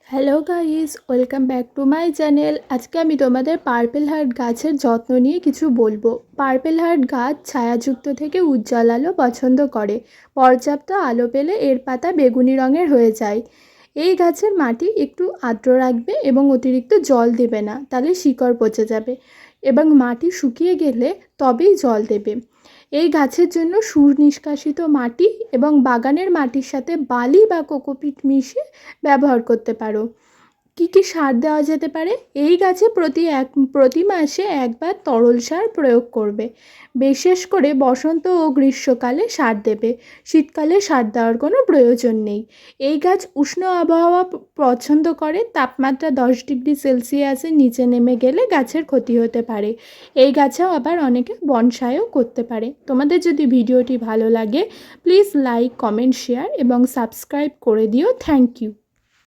Hello guys, welcome back to my channel. আজকে আমি তোমাদের পার্পেল হার্ট গাছের যত্ন নিয়ে কিছু বলবো। পার্পেল হার্ট গাছ ছায়াযুক্ত থেকে উজ্জ্বল আলো পছন্দ করে। পর্যাপ্ত আলো পেলে এর পাতা বেগুনি রঙের হয়ে যায়। এই গাছের মাটি একটু আর্দ্র রাখবে এবং অতিরিক্ত জল দেবে না, তাহলে শিকড় পচে যাবে। এবং মাটি শুকিয়ে গেলে তবেই জল দেবে। এই গাছের জন্য সুনিষ্কাশিত মাটি এবং বাগানের মাটির সাথে বালি বা কোকোপিট মিশিয়ে ব্যবহার করতে পারো। কী সার দেওয়া যেতে পারে? এই গাছে প্রতি মাসে একবার তরল সার প্রয়োগ করবে। বিশেষ করে বসন্ত ও গ্রীষ্মকালে সার দেবে। শীতকালে সার দেওয়ার কোনো প্রয়োজন নেই। এই গাছ উষ্ণ আবহাওয়া পছন্দ করে। তাপমাত্রা 10 ডিগ্রি সেলসিয়াসের নিচে নেমে গেলে গাছের ক্ষতি হতে পারে। এই গাছেও আবার অনেকে বনসাইও করতে পারে। তোমাদের যদি ভিডিওটি ভালো লাগে, প্লিজ লাইক, কমেন্ট, শেয়ার এবং সাবস্ক্রাইব করে দিও। Thank you.